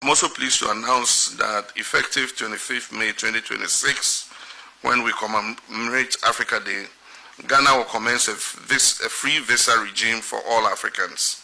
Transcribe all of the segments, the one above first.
I'm also pleased to announce that effective 25th May 2026, when we commemorate Africa Day, Ghana will commence a free visa regime for all Africans.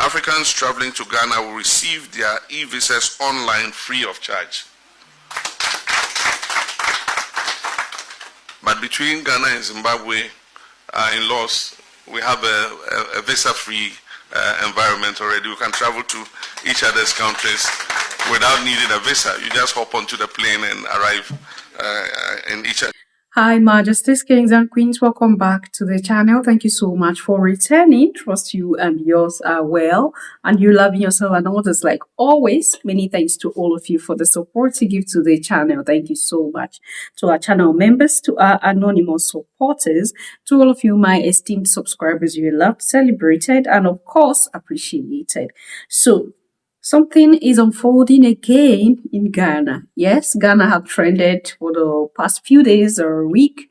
Africans traveling to Ghana will receive their e-visas online free of charge. But between Ghana and Zimbabwe, in-laws, we have a visa-free environment already. We can travel to each other's countries without needing a visa. You just hop onto the plane and arrive in each other. Hi, Majesties, Kings and Queens. Welcome back to the channel. Thank you so much for returning. Trust you and yours are well and you loving yourself and others like always. Many thanks to all of you for the support you give to the channel. Thank you so much to our channel members, to our anonymous supporters, to all of you, my esteemed subscribers. You loved, celebrated, and of course appreciated. So, something is unfolding again in Ghana. Yes, Ghana have trended for the past few days or a week,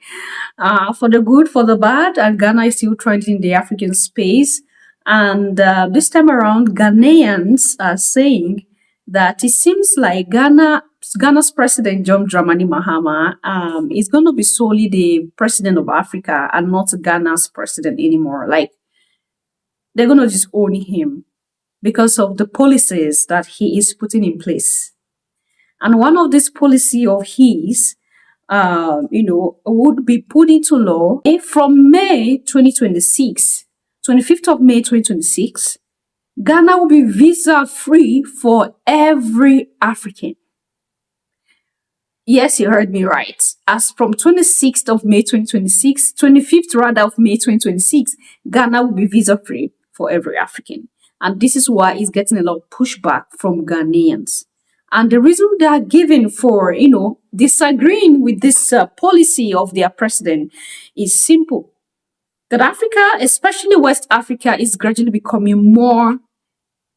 for the good, for the bad, and Ghana is still trending in the African space. And this time around, Ghanaians are saying that it seems like Ghana's president, John Dramani Mahama, is going to be solely the president of Africa and not Ghana's president anymore. Like, they're going to disown him because of the policies that he is putting in place. And one of these policy of his, would be put into law from May 2026, 25th of May 2026, Ghana will be visa-free for every African. Yes, you heard me right. As from 26th of May 2026, 25th rather of May 2026, Ghana will be visa-free for every African. And this is why it's getting a lot of pushback from Ghanaians. And the reason they are giving for, disagreeing with this policy of their president is simple. That Africa, especially West Africa, is gradually becoming more,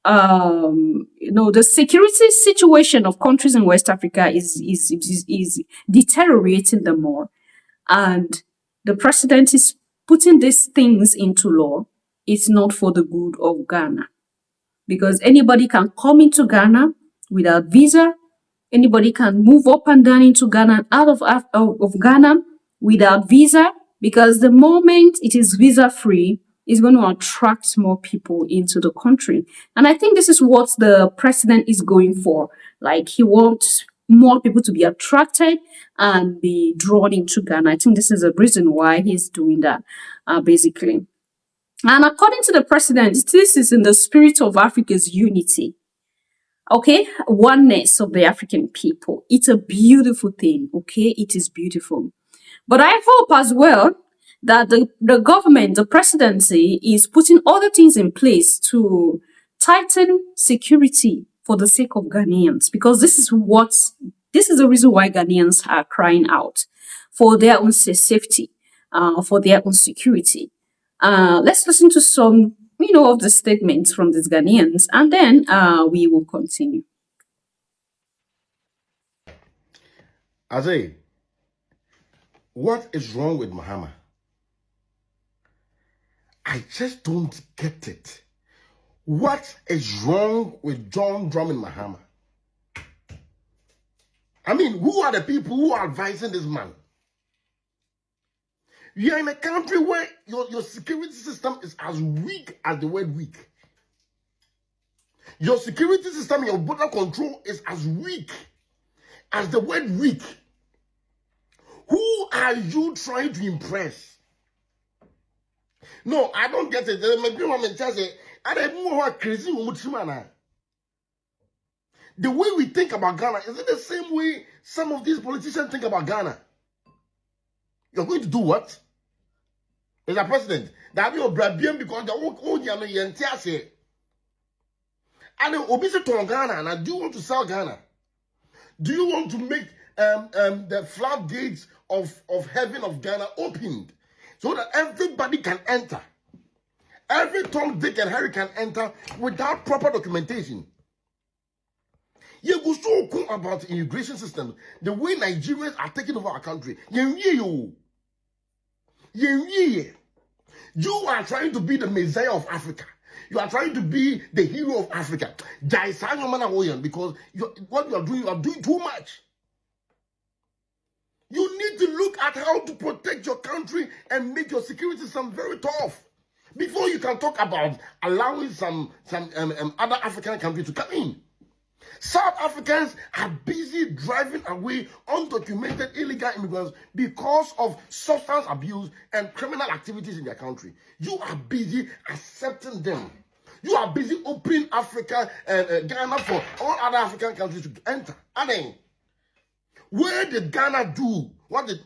the security situation of countries in West Africa is deteriorating them more. And the president is putting these things into law. It's not for the good of Ghana. Because anybody can come into Ghana without visa. Anybody can move up and down into Ghana and out of Ghana without visa. Because the moment it is visa-free, it's going to attract more people into the country. And I think this is what the president is going for. Like, he wants more people to be attracted and be drawn into Ghana. I think this is the reason why he's doing that, basically. And according to the president, this is in the spirit of Africa's unity. Okay, oneness of the African people. It's a beautiful thing, okay? It is beautiful. But I hope as well that the government, the presidency, is putting other things in place to tighten security for the sake of Ghanaians. Because this is the reason why Ghanaians are crying out for their own safety, for their own security. Let's listen to some, of the statements from these Ghanaians, and then we will continue. Azay, what is wrong with Mahama? I just don't get it. What is wrong with John Dramani Mahama? I mean, who are the people who are advising this man? You are in a country where your security system is as weak as the word weak. Your security system, your border control is as weak as the word weak. Who are you trying to impress? No, I don't get it. The way we think about Ghana, is it the same way some of these politicians think about Ghana? You're going to do what? As a president, that be obrabian because the old yano yentiase. And obisi to Ghana, and do you want to sell Ghana? Do you want to make the floodgates of heaven of Ghana opened so that everybody can enter? Every Tom, Dick, and Harry can enter without proper documentation. You go so about the immigration system, the way Nigerians are taking over our country. You are trying to be the Messiah of Africa. You are trying to be the hero of Africa. Because what you are doing too much. You need to look at how to protect your country and make your security system very tough before you can talk about allowing some other African countries to come in. South Africans are busy driving away undocumented illegal immigrants because of substance abuse and criminal activities in their country. You are busy accepting them. You are busy opening Africa and Ghana for all other African countries to enter. I mean, where did Ghana do? What did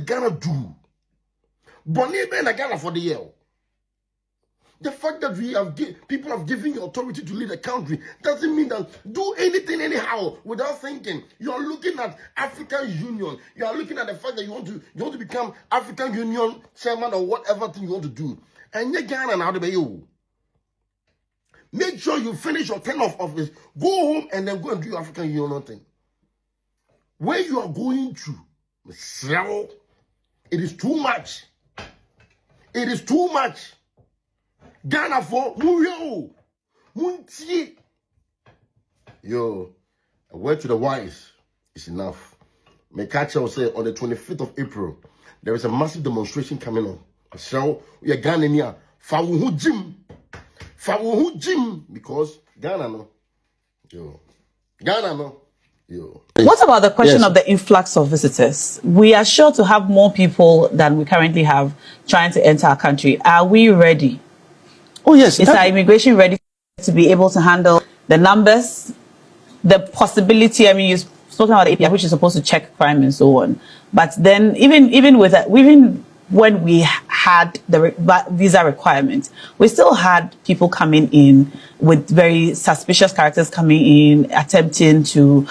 Ghana do? Bonibe and Ghana for the year. The fact that people have given you authority to lead a country doesn't mean that do anything anyhow without thinking. You are looking at African Union. You are looking at the fact that you want to become African Union chairman or whatever thing you want to do. And you Ghana now the you. Make sure you finish your term of office. Go home and then go and do your African Union thing. Where you are going to, it is too much. It is too much. Ghana for Muyo. Munti. Yo, a word to the wise is enough. Mekacha will say on the 25th of April, there is a massive demonstration coming on. So we are Ghanaian. Fawuhu Jim. Because Ghana no. Yo. Ghana no. Yo. What about the question of the influx of visitors? We are sure to have more people than we currently have trying to enter our country. Are we ready? Oh, yes. Is our immigration ready to be able to handle the numbers, the possibility? I mean, you've spoken about the API, which is supposed to check crime and so on. But then even when we had the visa requirements, we still had people coming in with very suspicious characters coming in, attempting to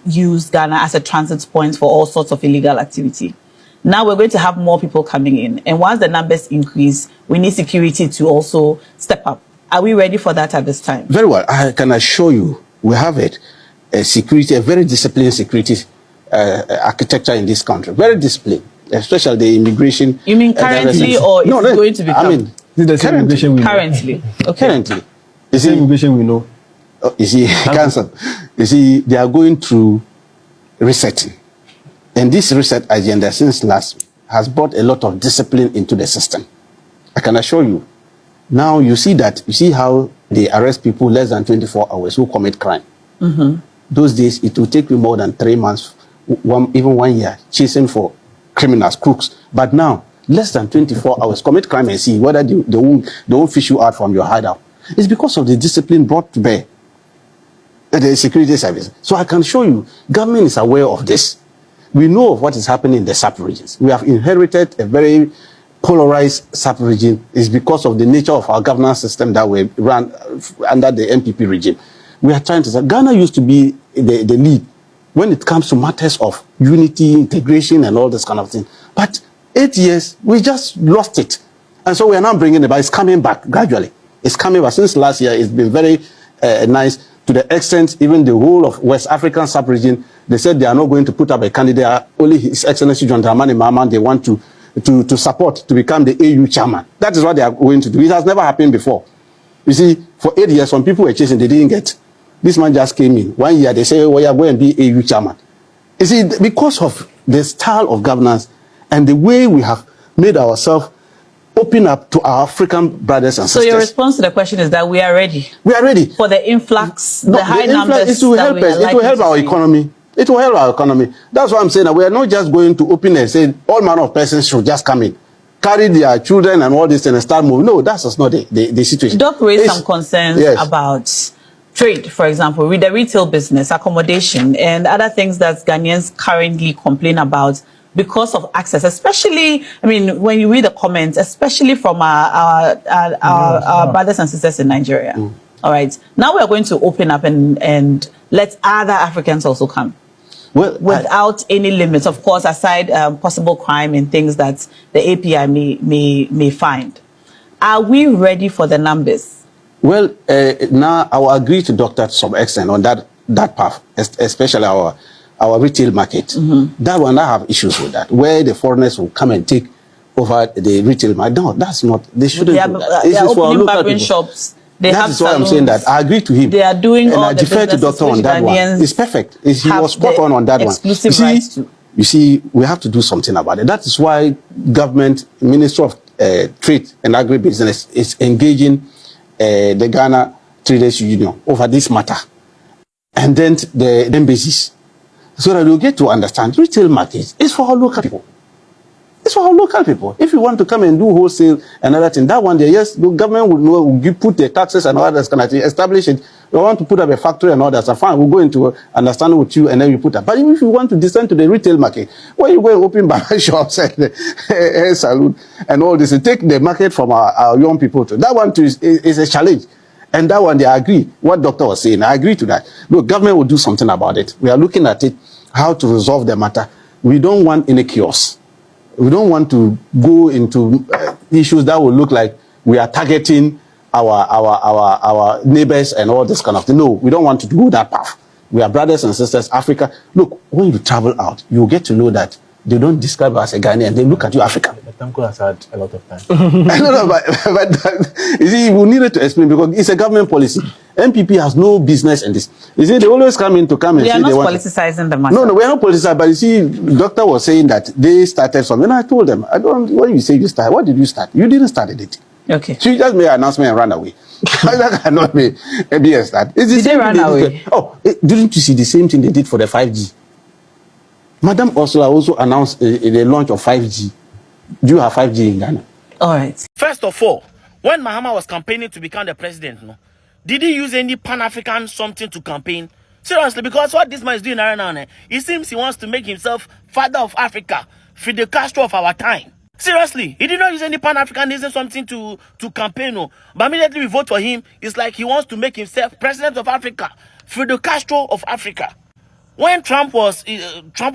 use Ghana as a transit point for all sorts of illegal activity. Now we're going to have more people coming in. And once the numbers increase, we need security to also step up. Are we ready for that at this time? Very well. I can assure you, we have it. A very disciplined security architecture in this country. Very disciplined, especially the immigration. You mean currently or is it going to become? I mean, the same immigration we know. Currently. Okay. Currently. The same immigration we know. You see, cancel. You see, they are going through resetting. And this reset agenda since last has brought a lot of discipline into the system. I can assure you. Now you see how they arrest people less than 24 hours who commit crime. Mm-hmm. Those days, it will take me more than 3 months, even 1 year, chasing for criminals, crooks. But now, less than 24 hours, commit crime and see whether they won't fish you out from your hideout. It's because of the discipline brought to bear the security service. So I can show you, government is aware of this. We know of what is happening in the sub-regions. We have inherited a very polarized sub-region. It's because of the nature of our governance system that we ran under the MPP regime. We are trying to say, Ghana used to be the lead when it comes to matters of unity, integration, and all this kind of thing. But 8 years, we just lost it. And so we are now bringing it back. It's coming back gradually. It's coming back. Since last year, it's been very nice to the extent even the whole of West African sub-region, they said they are not going to put up a candidate. Only His Excellency John Dramani Mahama they want to support to become the AU chairman. That is what they are going to do. It has never happened before. You see, for 8 years, some people were chasing, they didn't get. This man just came in. 1 year, they say, well, you are going to be AU chairman. You see, because of the style of governance and the way we have made ourselves open up to our African brothers and sisters. So your response to the question is that we are ready? We are ready. For the influx, the high numbers. It will help us. It will help our economy. It will help our economy. That's why I'm saying that we are not just going to open and say all manner of persons should just come in, carry their children and all this and start moving. No, that's just not the situation. Doc raised some concerns about trade, for example, with the retail business, accommodation, and other things that Ghanaians currently complain about because of access, especially, I mean, when you read the comments, especially from our brothers and sisters in Nigeria. Mm. All right. Now we are going to open up and let other Africans also come. Well, without any limits, of course, aside possible crime and things that the API may find. Are we ready for the numbers? Well, now I will agree to Dr. to some extent on that path, especially our retail market. Mm-hmm. That one, I have issues with that, where the foreigners will come and take over the retail market. No, that's not. They shouldn't They are, do that. This they are is for opening local barbering people. shops. They That have is why I'm saying that. salons. I agree to him. They are doing and all I the defer to businesses Doctor on which that one. Ghanaians It's perfect. He have was spot the on that one. exclusive rights to. You see, we have to do something about it. That is why government, Ministry of Trade and Agribusiness is engaging the Ghana Traders Union over this matter. And then the embassies. So that we'll get to understand retail market is for our local people. It's for our local people. If you want to come and do wholesale and other thing, that one day, yes, the government will know, will put the taxes and all that kind of thing, establish it. You want to put up a factory and all that, so fine, we'll go into understanding with you and then you put that. But if you want to descend to the retail market, where you go and open barber shops and hair salon and all this, and take the market from our young people to that one too is a challenge. And that one, they agree. What doctor was saying, I agree to that. Look, government will do something about it. We are looking at it, how to resolve the matter. We don't want any chaos. We don't want to go into issues that will look like we are targeting our neighbors and all this kind of thing. No, we don't want to do that path. We are brothers and sisters, Africa. Look, when you travel out, you get to know that they don't describe us as a Ghanaian. They look at you, Africa. Tamko has had a lot of time. No, but you see, we needed to explain because it's a government policy. MPP has no business in this. You see, they always come in to come and We say are not they want politicizing the matter. No, we are not politicizing. But you see, the doctor was saying that they started something. And I told them, I don't. When you say you started, what did you start? You didn't start it. Okay. So you just made an announcement and ran away. That cannot be ABS that. It's the Did they same run thing away? Didn't you see the same thing they did for the 5G? Madam Ursula also announced the launch of 5G. Do you have 5G in Ghana? All right. First of all, when Mahama was campaigning to become the president, no, did he use any Pan-African something to campaign? Seriously, because what this man is doing right now, it seems he wants to make himself father of Africa, Fidel Castro of our time. Seriously, he did not use any Pan-Africanism something to campaign, no. But immediately we vote for him, it's like he wants to make himself president of Africa, Fidel Castro of Africa. When Trump was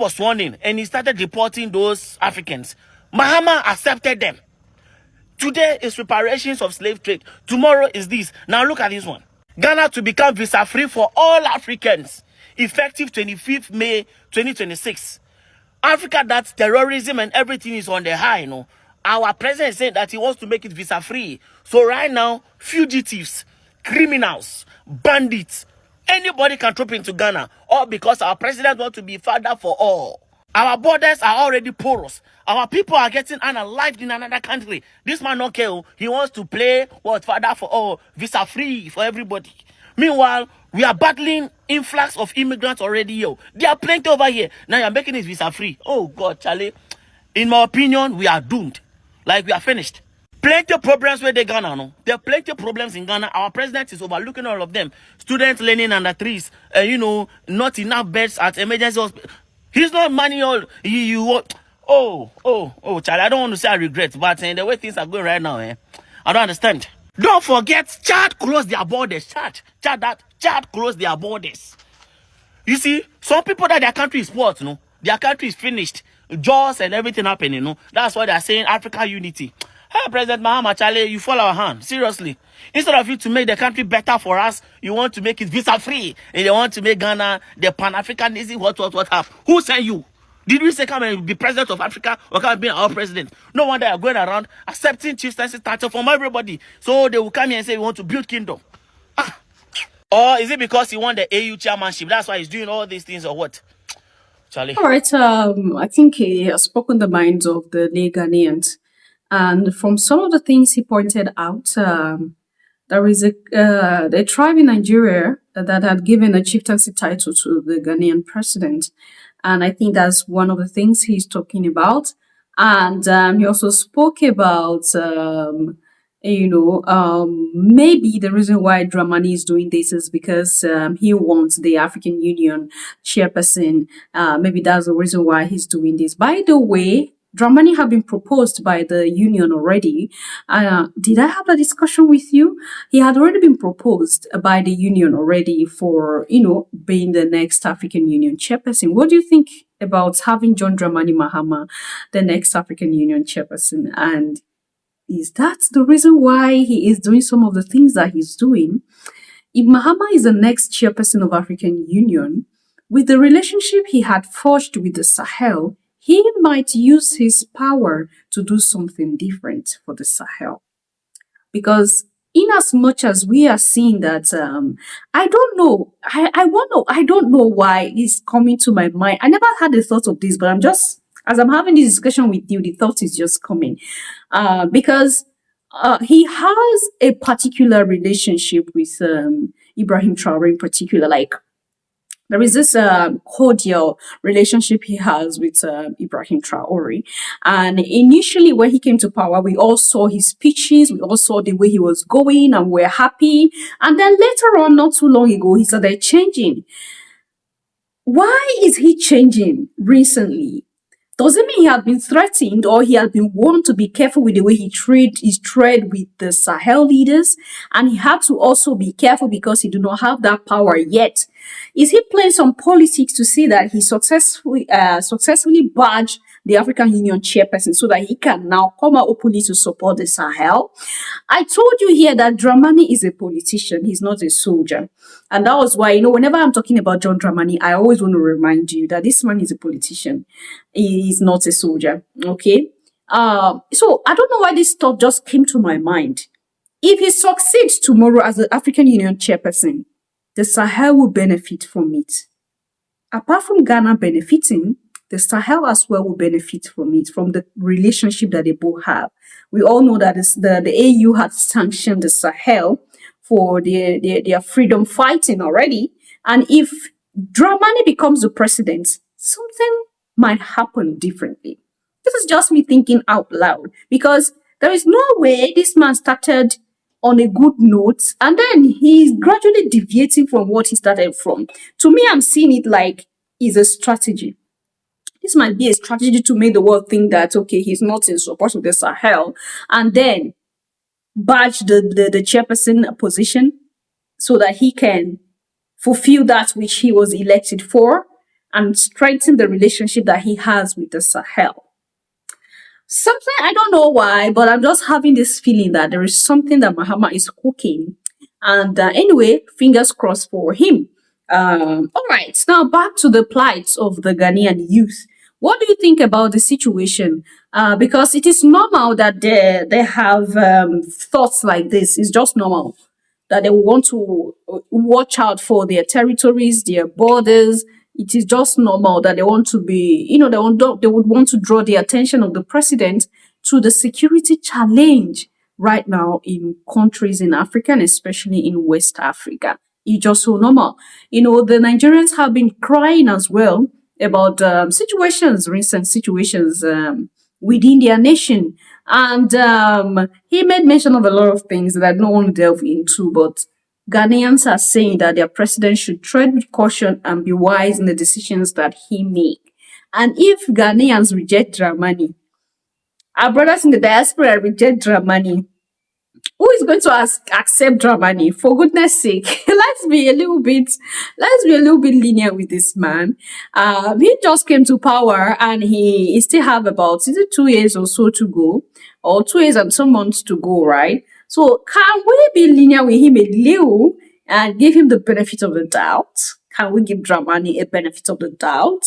sworn in and he started deporting those Africans, Mahama accepted them. Today is reparations of slave trade. Tomorrow is this. Now look at this one. Ghana to become visa-free for all Africans, effective 25th May 2026. Africa, that terrorism and everything is on the high, Our president is saying that he wants to make it visa-free. So right now, fugitives, criminals, bandits, anybody can troop into Ghana, all because our president wants to be father for all. Our borders are already porous. Our people are getting unalived in another country. This man don't care. He wants to play father for all, visa free for everybody. Meanwhile, we are battling influx of immigrants already. There are plenty over here. Now you're making it visa free. Oh God, Charlie. In my opinion, we are doomed. Like we are finished. Plenty of problems where they Ghana, no? There are plenty of problems in Ghana. Our president is overlooking all of them. Students learning under trees, not enough beds at emergency hospital. He's not money all. Charlie, I don't want to say I regret, but the way things are going right now, I don't understand. Don't forget, Chad closed their borders. Chad closed their borders. You see, some people that their country is what, their country is finished. Jaws and everything happening, That's why they're saying African unity. Hey, President Mahama, Charlie, you fall our hand. Seriously. Instead of you to make the country better for us, you want to make it visa-free. And you want to make Ghana the Pan-Africanism, what have. Who sent you? Did we say come and be president of Africa or come and be our president? No wonder you're going around accepting chieftaincy title from everybody. So they will come here and say we want to build kingdom. Or is it because he won the AU chairmanship? That's why he's doing all these things or what? Charlie. All right. I think he has spoken the minds of the Ghanaians. And from some of the things he pointed out, there is a tribe in Nigeria that had given a chieftaincy title to the Ghanaian president. And I think that's one of the things he's talking about. And he also spoke about, maybe the reason why Dramani is doing this is because he wants the African Union chairperson. Maybe that's the reason why he's doing this. By the way, Dramani have been proposed by the union already. Did I have a discussion with you? He had already been proposed by the union already for, being the next African Union chairperson. What do you think about having John Dramani Mahama, the next African Union chairperson? And is that the reason why he is doing some of the things that he's doing? If Mahama is the next chairperson of African Union, with the relationship he had forged with the Sahel, he might use his power to do something different for the Sahel. Because in as much as we are seeing that, I don't know, I don't know why it's coming to my mind. I never had the thought of this, but as I'm having this discussion with you, the thought is just coming. Because he has a particular relationship with Ibrahim Traore in particular. Like, there is this cordial relationship he has with Ibrahim Traore. And initially, when he came to power, we all saw his speeches, we all saw the way he was going, and we're happy. And then later on, not too long ago, he started changing. Why is he changing recently? Doesn't mean he had been threatened or he had been warned to be careful with the way he tread with the Sahel leaders, and he had to also be careful because he do not have that power yet. Is he playing some politics to see that he successfully badged the African Union chairperson so that he can now come out openly to support the Sahel? I told you here that Dramani is a politician, he's not a soldier. And that was why, whenever I'm talking about John Dramani, I always want to remind you that this man is a politician. He is not a soldier, okay? So I don't know why this thought just came to my mind. If he succeeds tomorrow as the African Union chairperson, the Sahel will benefit from it. Apart from Ghana benefiting, the Sahel as well will benefit from it, from the relationship that they both have. We all know that the AU had sanctioned the Sahel for their freedom fighting already. And if Dramani becomes the president, something might happen differently. This is just me thinking out loud, because there is no way this man started on a good note and then he's gradually deviating from what he started from. To me, I'm seeing it like it's a strategy. This might be a strategy to make the world think that, okay, he's not in support of the Sahel, and then badge the chairperson position so that he can fulfill that which he was elected for and strengthen the relationship that he has with the Sahel. Something, I don't know why, but I'm just having this feeling that there is something that Mahama is cooking. And anyway, fingers crossed for him. All right, now back to the plight of the Ghanaian youth. What do you think about the situation? Because it is normal that they have thoughts like this. It's just normal that they want to watch out for their territories, their borders. It is just normal that they want to be, they would want to draw the attention of the president to the security challenge right now in countries in Africa and especially in West Africa. It's just so normal. The Nigerians have been crying as well about recent situations within their nation. And he made mention of a lot of things that I don't want to delve into, but Ghanaians are saying that their president should tread with caution and be wise in the decisions that he make. And if Ghanaians reject Dramani, our brothers in the diaspora reject Dramani, who is going to accept Dramani? For goodness sake, let's be a little bit lenient with this man. He just came to power and he still have about 2 years or so to go, or 2 years and some months to go, right? So can we be lenient with him a little and give him the benefit of the doubt? Can we give Dramani a benefit of the doubt?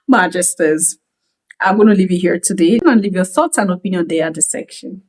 Majesties, I'm going to leave you here today and leave your thoughts and opinion there at the section.